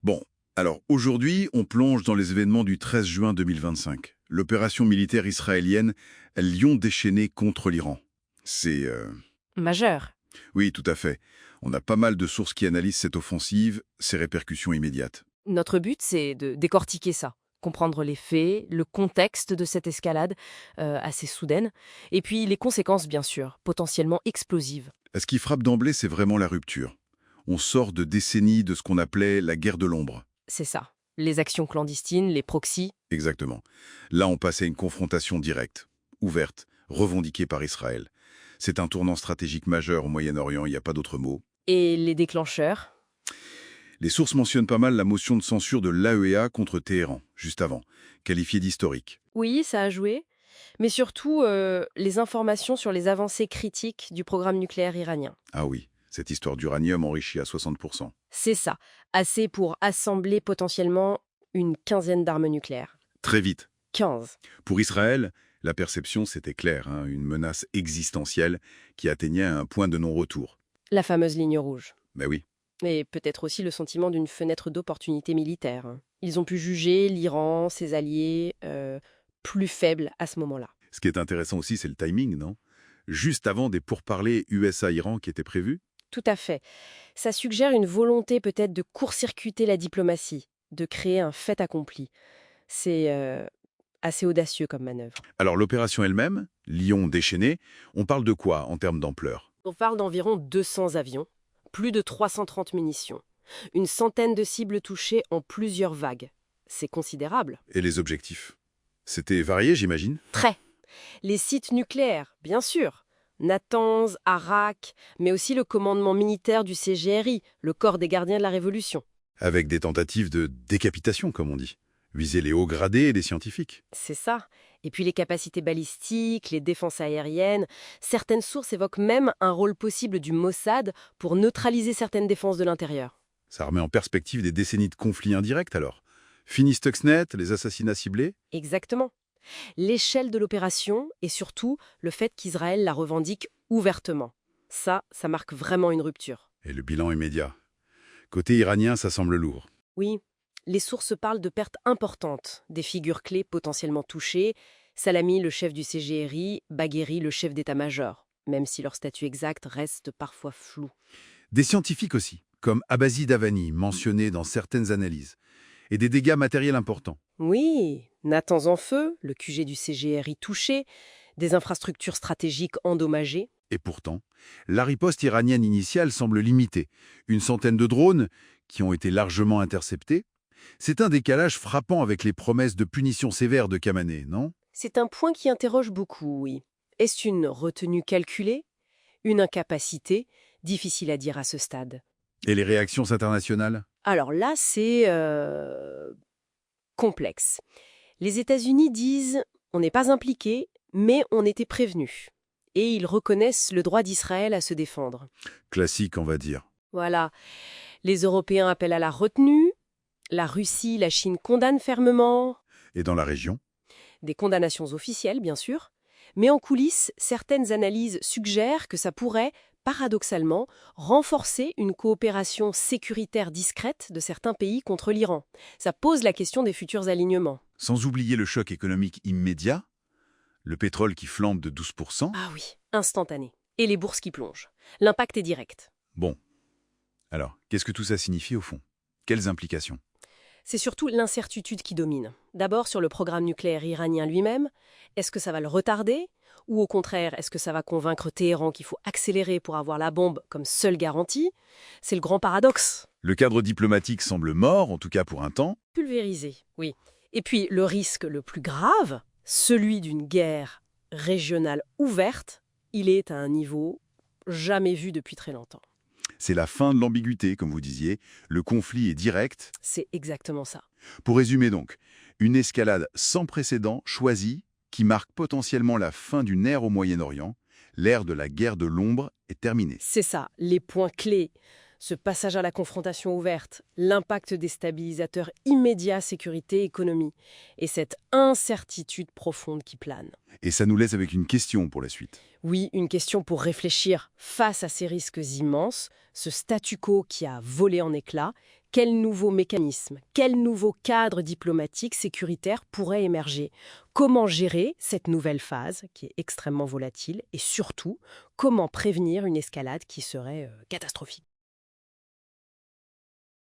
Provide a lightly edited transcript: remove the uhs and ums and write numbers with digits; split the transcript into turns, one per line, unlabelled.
Bon, alors aujourd'hui, on plonge dans les événements du 13 juin 2025. L'opération militaire israélienne, Lion déchaîné contre l'Iran. C'est...
Majeur.
Oui, tout à fait. On a pas mal de sources qui analysent cette offensive, ses répercussions immédiates.
Notre but, c'est de décortiquer ça, comprendre les faits, le contexte de cette escalade assez soudaine, et puis les conséquences, bien sûr, potentiellement explosives.
Ce qui frappe d'emblée, c'est vraiment la rupture. On sort de décennies de ce qu'on appelait la guerre de l'ombre.
C'est ça. Les actions clandestines, les proxys,
Exactement. Là, on passe à une confrontation directe, ouverte, revendiquée par Israël. C'est un tournant stratégique majeur au Moyen-Orient, il n'y a pas d'autre mot.
et les déclencheurs.
Les sources mentionnent pas mal la motion de censure de l'AEA contre Téhéran, juste avant, qualifiée d'historique.
Oui, ça a joué, mais surtout les informations sur les avancées critiques du programme nucléaire iranien.
Ah oui, cette histoire d'uranium enrichi à 60%.
C'est ça, assez pour assembler potentiellement une quinzaine d'armes nucléaires.
Très vite.
15.
Pour Israël, la perception, c'était clair, hein, une menace existentielle qui atteignait un point de non-retour.
La fameuse ligne rouge.
Ben oui.
Et peut-être aussi le sentiment d'une fenêtre d'opportunité militaire. Ils ont pu juger l'Iran, ses alliés, plus faibles à ce moment-là.
Ce qui est intéressant aussi, c'est le timing, non? Juste avant des pourparlers USA-Iran qui étaient prévus.
Tout à fait. Ça suggère une volonté peut-être de court-circuiter la diplomatie, de créer un fait accompli. C'est assez audacieux comme manœuvre.
Alors l'opération elle-même, Lion déchaîné, on parle de quoi en termes d'ampleur?
On parle d'environ 200 avions, plus de 330 munitions, une centaine de cibles touchées en plusieurs vagues. C'est considérable.
Et les objectifs? C'était varié, j'imagine?
Très. Les sites nucléaires, bien sûr. Natanz, Arak, mais aussi le commandement militaire du CGRI, le corps des gardiens de la Révolution.
Avec des tentatives de décapitation, comme on dit. Viser les hauts gradés et les scientifiques.
C'est ça. Et puis les capacités balistiques, les défenses aériennes. Certaines sources évoquent même un rôle possible du Mossad pour neutraliser certaines défenses de l'intérieur.
Ça remet en perspective des décennies de conflits indirects alors. Fini Stuxnet, les assassinats ciblés?
Exactement. L'échelle de l'opération et surtout le fait qu'Israël la revendique ouvertement. Ça marque vraiment une rupture.
Et le bilan immédiat. Côté iranien, ça semble lourd.
Oui, les sources parlent de pertes importantes, des figures clés potentiellement touchées, Salami, le chef du CGRI, Bagheri, le chef d'état-major, même si leur statut exact reste parfois flou.
Des scientifiques aussi, comme Abazi Davani, mentionné dans certaines analyses. Et des dégâts matériels importants.
Oui, Natanz en feu, le QG du CGRI touché, des infrastructures stratégiques endommagées.
Et pourtant, la riposte iranienne initiale semble limitée. Une centaine de drones, qui ont été largement interceptés. C'est un décalage frappant avec les promesses de punition sévère de Khamenei, non?
C'est un point qui interroge beaucoup, oui. Est-ce une retenue calculée? Une incapacité? Difficile à dire à ce stade.
Et les réactions internationales?
Alors là, c'est complexe. Les États-Unis disent on n'est pas impliqué, mais on était prévenu. Et ils reconnaissent le droit d'Israël à se défendre.
Classique, on va dire.
Voilà. Les Européens appellent à la retenue. La Russie, la Chine condamnent fermement.
Et dans la région?
Des condamnations officielles, bien sûr. Mais en coulisses, certaines analyses suggèrent que ça pourrait, paradoxalement, renforcer une coopération sécuritaire discrète de certains pays contre l'Iran. Ça pose la question des futurs alignements.
Sans oublier le choc économique immédiat, le pétrole qui flambe de 12%.
Ah oui, instantané. Et les bourses qui plongent. L'impact est direct.
Bon. Alors, qu'est-ce que tout ça signifie au fond? Quelles implications?
C'est surtout l'incertitude qui domine. D'abord sur le programme nucléaire iranien lui-même. Est-ce que ça va le retarder? Ou au contraire, est-ce que ça va convaincre Téhéran qu'il faut accélérer pour avoir la bombe comme seule garantie? C'est le grand paradoxe.
Le cadre diplomatique semble mort, en tout cas pour un temps.
Pulvérisé, oui. Et puis le risque le plus grave, celui d'une guerre régionale ouverte, il est à un niveau jamais vu depuis très longtemps.
C'est la fin de l'ambiguïté, comme vous disiez. Le conflit est direct.
C'est exactement ça.
Pour résumer donc, une escalade sans précédent choisie qui marque potentiellement la fin d'une ère au Moyen-Orient. L'ère de la guerre de l'ombre est terminée.
C'est ça, les points clés Ce passage à la confrontation ouverte, l'impact déstabilisateur immédiat sécurité-économie, et cette incertitude profonde qui plane.
Et ça nous laisse avec une question pour la suite.
Oui, une question pour réfléchir face à ces risques immenses, ce statu quo qui a volé en éclats, quel nouveau mécanisme, quel nouveau cadre diplomatique sécuritaire pourrait émerger? Comment gérer cette nouvelle phase qui est extrêmement volatile et surtout, comment prévenir une escalade qui serait catastrophique?